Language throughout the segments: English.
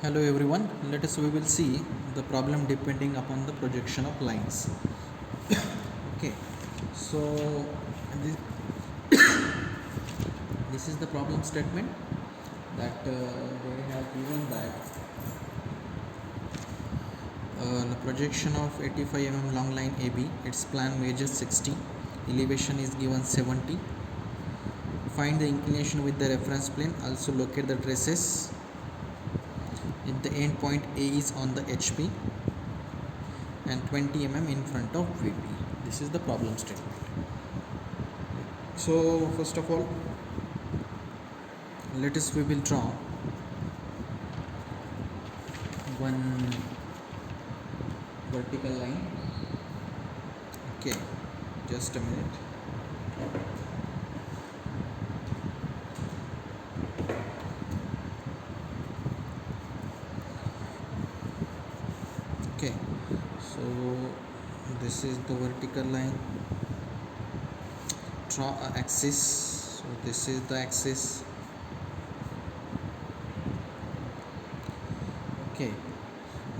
Hello everyone, let us we will see the problem depending upon the projection of lines. Okay, so this, this is the problem statement that they have given that the projection of 85 mm long line AB, its plan measures 60, elevation is given 70. Find the inclination with the reference plane, also locate the traces. If the end point A is on the HP and 20 mm in front of VP. This is the problem statement. So first of all, let us we will draw one vertical line. Okay, just a minute. Okay, so this is the vertical line. Draw a axis. So this is the axis. Okay,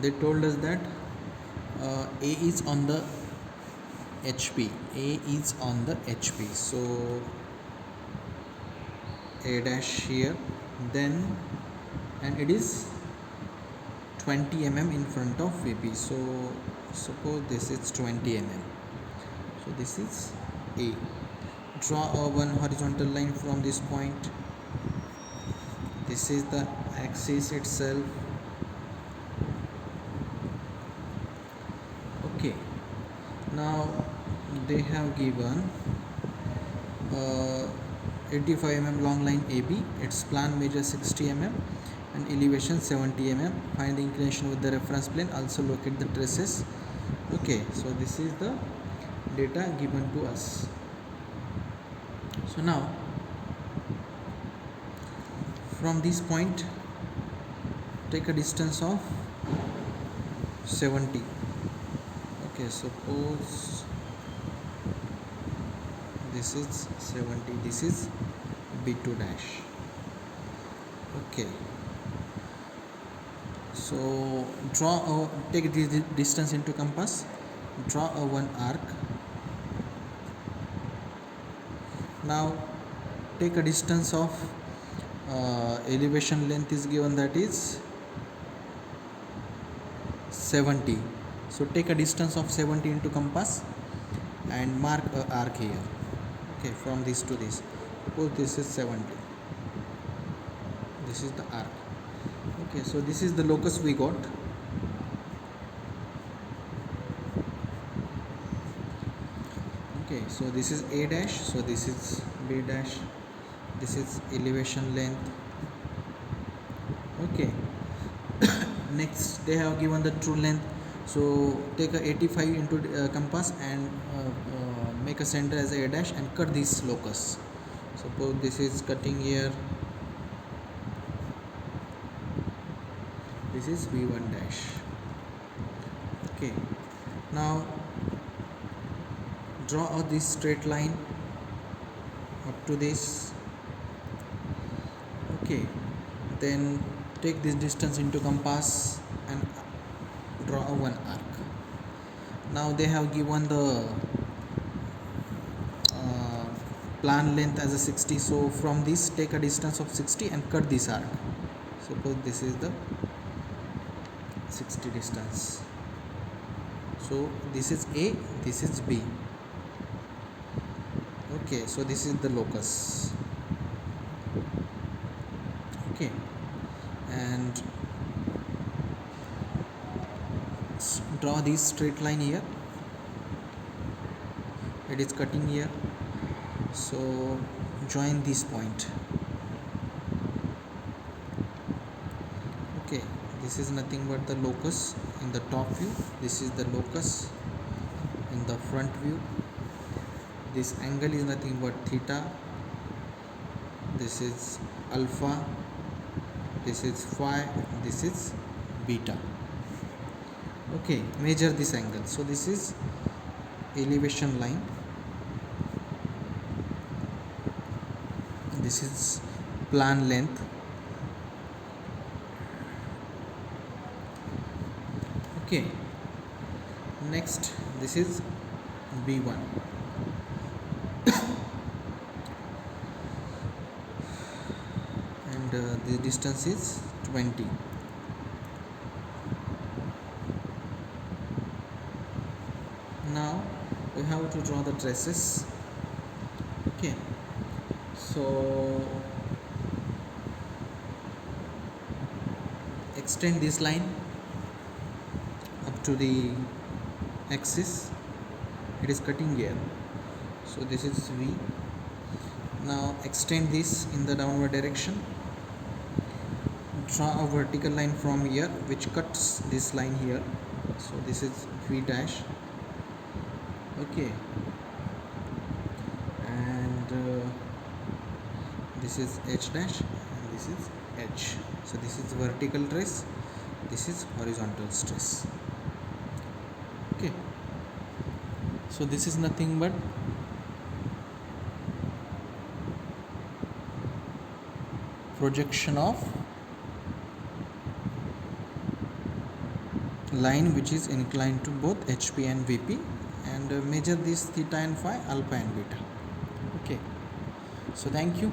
they told us that A is on the HP. A is on the HP. So A dash here, then, and it is 20 mm in front of VP. So suppose this is 20 mm. So this is A. Draw a one horizontal line from this point. This is the axis itself. Okay, now they have given 85 mm long line AB, its plan measure 60 mm and elevation 70 mm. Find the inclination with the reference plane, also locate the traces. Okay, so this is the data given to us. So now from this point take a distance of 70. Okay, suppose this is 70, this is B2 dash. Okay, so draw take this distance into compass, draw a one arc. Now take a distance of elevation length is given, that is 70. So take a distance of 70 into compass and mark a arc here. Okay, from this to this. Suppose this is 70. This is the arc. Okay, so this is the locus we got. Okay, so this is A dash, so this is B dash, this is elevation length. Okay, next they have given the true length, so take a 85 into compass and make a center as A dash and cut this locus. Suppose this is cutting here, this is V1 dash. Okay, now draw out this straight line up to this. Okay, then take this distance into compass and draw a one arc. Now they have given the plan length as a 60, so from this take a distance of 60 and cut this arc. Suppose this is the 60 distance, so this is A, this is B. Okay, so this is the locus. Okay, and draw this straight line here, it is cutting here, so join this point. Okay, this is nothing but the locus in the top view, this is the locus in the front view. This angle is nothing but theta, this is alpha, this is phi, this is beta. Okay, measure this angle. So this is elevation line, this is plan length, Okay, next this is B1 and the distance is 20. Now we have to draw the traces. Okay, so extend this line up to the axis. It is cutting here, so this is V. Now extend this in the downward direction. Draw a vertical line from here which cuts this line here, so this is V dash. Okay, and this is H dash and this is H. So this is vertical trace, this is horizontal trace. Okay, so this is nothing but projection of line which is inclined to both HP and VP, and measure this theta and phi, alpha and beta. Okay, so thank you.